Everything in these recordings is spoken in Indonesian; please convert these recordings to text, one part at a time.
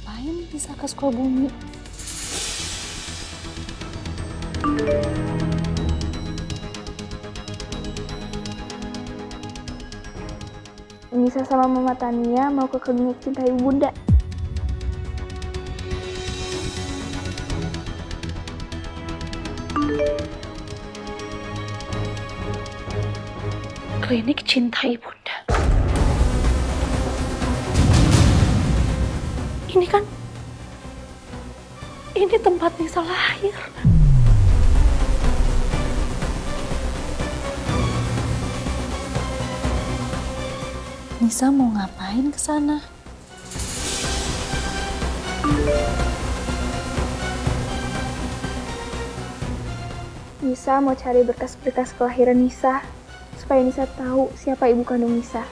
ngapain bisa ke Sukabumi? Nisa sama Mama Tania mau ke klinik cinta Ibu Bunda. Klinik cinta Ibunda. Ini tempat Nisa lahir. Nisa mau ngapain ke sana? Nisa mau cari berkas-berkas kelahiran Nisa, supaya Nisa tahu siapa ibu kandung Nisa.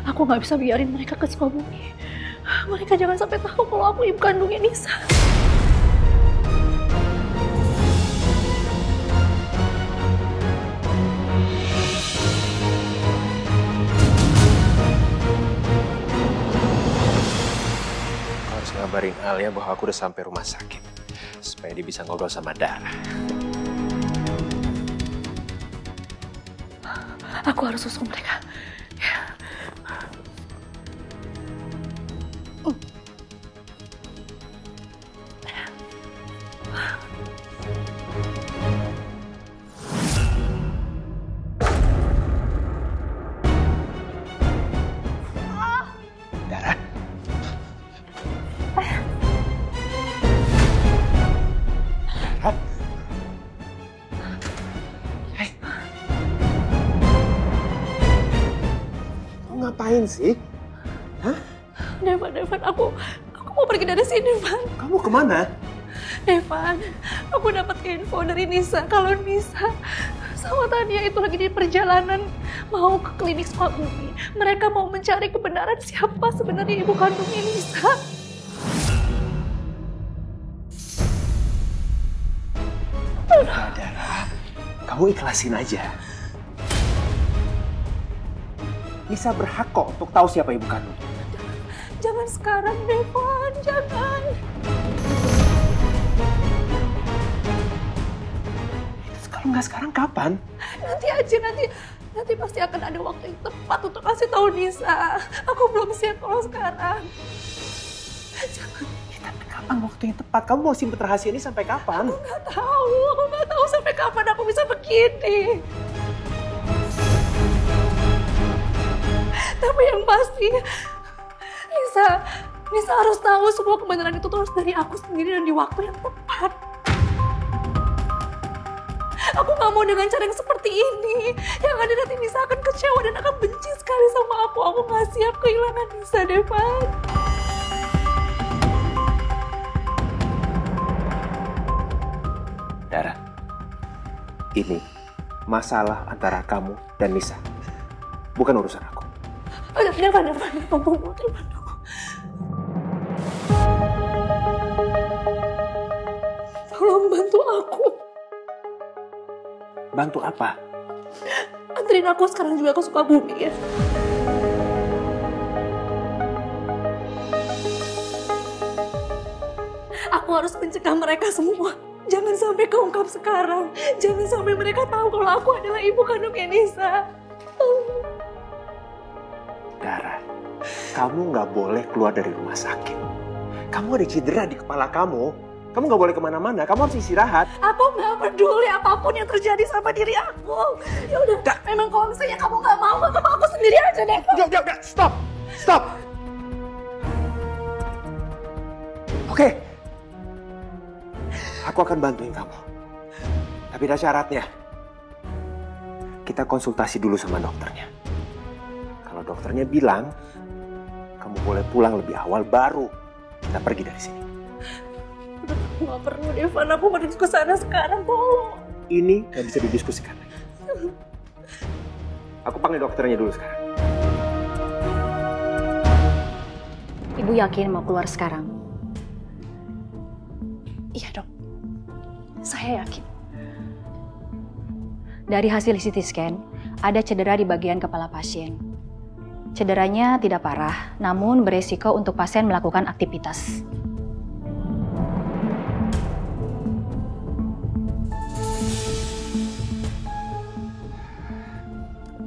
Aku nggak bisa biarin mereka ke Sukabumi. Mereka jangan sampai tahu kalau aku ibu kandungnya Nisa. Aku harus ngabarin Alia bahwa aku udah sampai rumah sakit. Supaya dia bisa ngobrol sama Dara. Aku harus susul mereka. Dara? Dara? Hei. Kamu ngapain sih? Hah? Devan, aku mau pergi dari sini, Van. Kamu kemana? Devan, aku dapat info dari Nisa kalau Nisa sama Tania itu lagi di perjalanan mau ke klinik Sukabumi. Mereka mau mencari kebenaran siapa sebenarnya ibu kandungnya Nisa. Udah, Dara. Kamu ikhlasin aja. Nisa berhak kok untuk tahu siapa ibu kandungnya. Jangan sekarang, Devan, jangan. Kalau nggak sekarang kapan? Nanti aja, nanti pasti akan ada waktu yang tepat untuk kasih tahu Nisa. Aku belum siap kalau sekarang. Jangan. Ya, tapi kapan waktu yang tepat? Kamu mau simpen rahasia ini sampai kapan? Aku nggak tahu sampai kapan aku bisa begini. Tapi yang pasti, Nisa harus tahu semua kebenaran itu terus dari aku sendiri dan di waktu yang tepat. Aku gak mau dengan cara yang seperti ini. Yang ada nanti Nisa akan kecewa dan akan benci sekali sama aku. Aku gak siap kehilangan Nisa, Devan. Dara, ini masalah antara kamu dan Nisa. Bukan urusan aku. Devan. Tolong bantu aku. Bantu apa? Anterin aku sekarang juga ke Sukabumi ya. Aku harus mencegah mereka semua. Jangan sampai keungkap sekarang. Jangan sampai mereka tahu kalau aku adalah ibu kandungnya Nisa. Dara, kamu nggak boleh keluar dari rumah sakit. Kamu ada cedera di kepala kamu. Kamu nggak boleh kemana-mana. Kamu harus istirahat. Aku nggak peduli apapun yang terjadi sama diri aku. Ya udah, memang kalau misalnya kamu nggak mau, aku sendiri aja deh. Udah, stop. Oke. Aku akan bantuin kamu. Tapi ada syaratnya. Kita konsultasi dulu sama dokternya. Kalau dokternya bilang, kamu boleh pulang lebih awal baru kita pergi dari sini. Nggak perlu, Devan. Aku harus ke sana sekarang, tolong. ini nggak bisa didiskusikan. Aku panggil dokternya dulu sekarang. Ibu yakin mau keluar sekarang? Iya dok, saya yakin. Dari hasil CT scan, ada cedera di bagian kepala pasien. Cederanya tidak parah, namun beresiko untuk pasien melakukan aktivitas.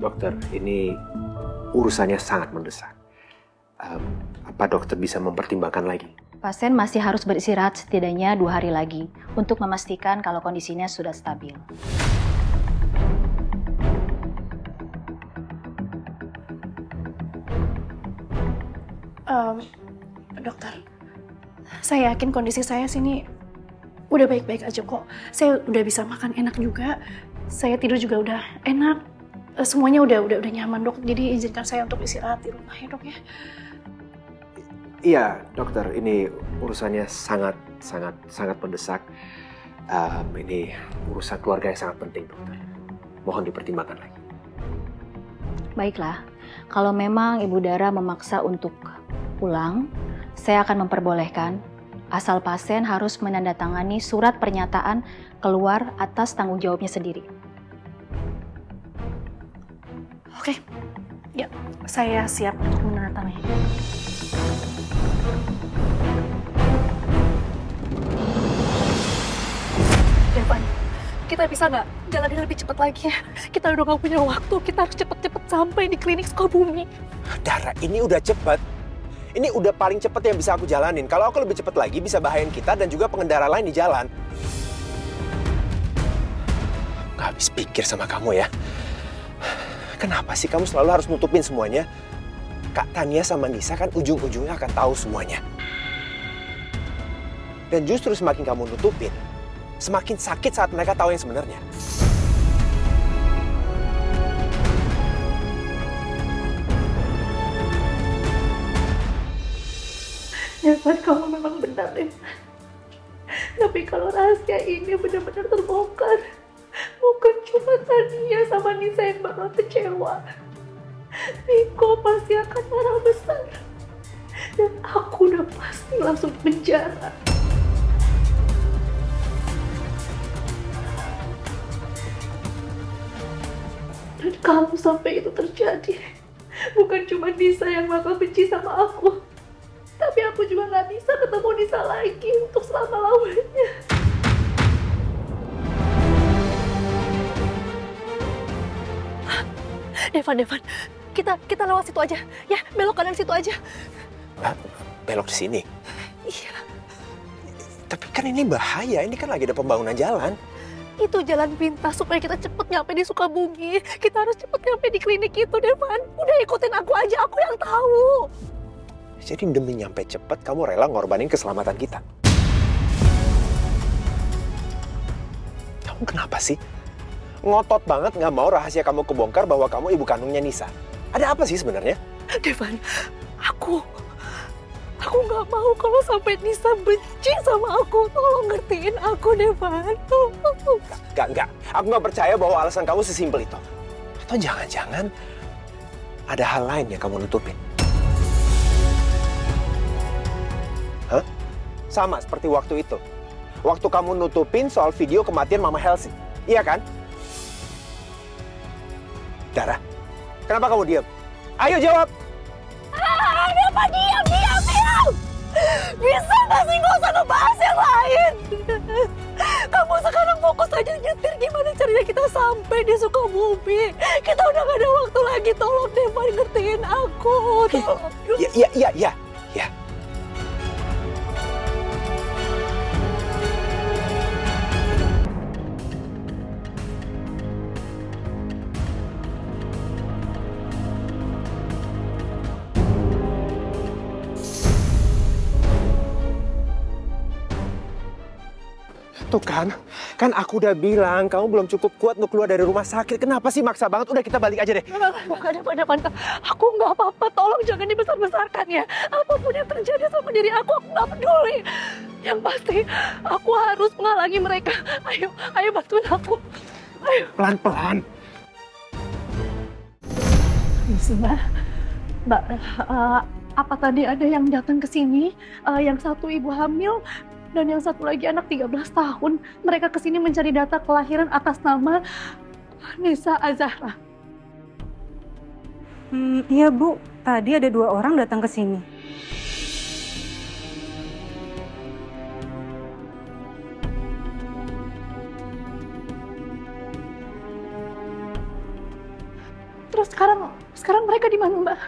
Dokter, ini urusannya sangat mendesak. Apa dokter bisa mempertimbangkan lagi? Pasien masih harus beristirahat setidaknya 2 hari lagi untuk memastikan kalau kondisinya sudah stabil. Dokter, saya yakin kondisi saya sini udah baik-baik aja kok. Saya udah bisa makan enak juga. Saya tidur juga udah enak. Semuanya udah nyaman dok. Jadi izinkan saya untuk istirahat di rumah ya dok ya. Iya dokter, ini urusannya sangat mendesak. Ini urusan keluarga yang sangat penting dokter. Mohon dipertimbangkan lagi. Baiklah, kalau memang Ibu Dara memaksa untuk pulang, saya akan memperbolehkan, asal pasien harus menandatangani surat pernyataan keluar atas tanggung jawabnya sendiri. Oke, ya saya siap untuk menandatangani. Devan, kita bisa nggak jalanin lebih cepat lagi ya? Kita udah nggak punya waktu, kita harus cepet-cepet sampai di klinik Sukabumi. Dara, ini udah cepat. Ini udah paling cepat yang bisa aku jalanin. Kalau aku lebih cepat lagi bisa bahayain kita dan juga pengendara lain di jalan. Gak habis pikir sama kamu ya. Kenapa sih kamu selalu harus nutupin semuanya? Kak Tania sama Nisa kan ujung-ujungnya akan tahu semuanya. Dan justru semakin kamu nutupin, semakin sakit saat mereka tahu yang sebenarnya. Devan, kamu memang benar, Devan. Tapi kalau rahasia ini benar-benar terbongkar, bukan cuma Tania sama Nisa yang bakal kecewa. Niko pasti akan marah besar. Dan aku udah pasti langsung di penjara. Dan kalau sampai itu terjadi, bukan cuma Nisa yang bakal benci sama aku, tapi aku juga gak bisa ketemu Nisa lagi untuk selama-lamanya. Devan, kita lewat situ aja, ya, belok kanan situ aja. Hah? Belok di sini? Iya, Tapi kan ini bahaya, ini kan lagi ada pembangunan jalan. itu jalan pintas supaya kita cepet nyampe di Sukabumi. Kita harus cepet nyampe di klinik itu, Devan. Udah ikutin aku aja, aku yang tahu. Jadi demi nyampe cepet, kamu rela ngorbanin keselamatan kita. Kamu kenapa sih? Ngotot banget nggak mau rahasia kamu kebongkar bahwa kamu ibu kandungnya Nisa. Ada apa sih sebenarnya? Devan, aku nggak mau kalau sampai Nisa benci sama aku. Tolong ngertiin aku, Devan. Enggak. Aku nggak percaya bahwa alasan kamu sesimpel itu. Atau jangan-jangan ada hal lain yang kamu nutupin. Hah? Sama seperti waktu itu. Waktu kamu nutupin soal video kematian Mama Helsi. Iya kan? Dara, kenapa kamu diam? Ayo jawab! Devan, diam! Bisa nggak sih nggak usah ngebahas yang lain? Kamu sekarang fokus aja nyetir gimana caranya kita sampai di Sukabumi. Kita udah gak ada waktu lagi. Tolong Devan ngertiin aku. Tolong. Ya. Tuh kan, Kan aku udah bilang kamu belum cukup kuat untuk keluar dari rumah sakit. Kenapa sih maksa banget? Udah kita balik aja deh. Bukan apa-apa. Aku nggak apa-apa. Tolong jangan dibesar-besarkan ya. Apapun yang terjadi sama diri aku nggak peduli. Yang pasti aku harus menghalangi mereka. Ayo bantuin aku. Ayo. Pelan-pelan. Mbak, apa tadi ada yang datang ke sini? Yang satu ibu hamil dan yang satu lagi anak 13 tahun. Mereka ke sini mencari data kelahiran atas nama Nisa Azahra. Iya Bu, tadi ada 2 orang datang ke sini. Terus sekarang mereka di mana, Mbak?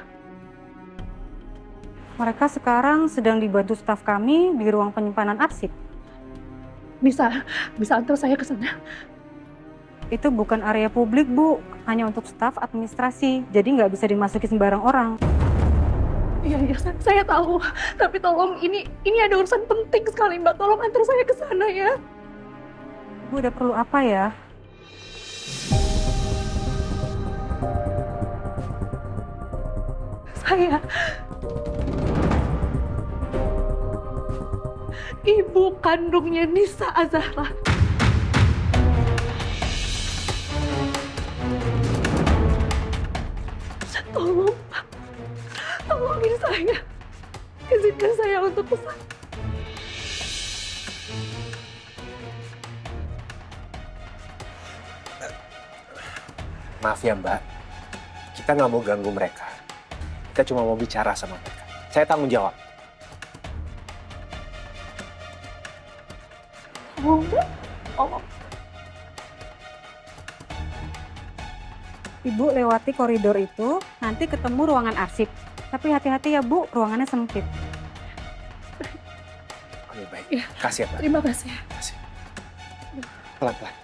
Mereka sekarang sedang dibantu staf kami di ruang penyimpanan arsip. Bisa antar saya ke sana. Itu bukan area publik, Bu. Hanya untuk staf administrasi. Jadi nggak bisa dimasuki sembarang orang. Iya, saya tahu. Tapi tolong, ini ada urusan penting sekali, Mbak. Tolong antar saya ke sana ya. Bu, udah perlu apa ya? Saya ibu kandungnya Nisa Azahra. Tolong, Pak. Tolongin saya. Izinkan saya untuk pesan. Maaf ya Mbak, kita nggak mau ganggu mereka. Kita cuma mau bicara sama mereka. Saya tanggung jawab. Oh. Ibu lewati koridor itu, nanti ketemu ruangan arsip. Tapi hati-hati ya Bu, ruangannya sempit. Oke, baik. Ya. Kasih ya Mbak. Terima kasih. Kasih. Pelan-pelan.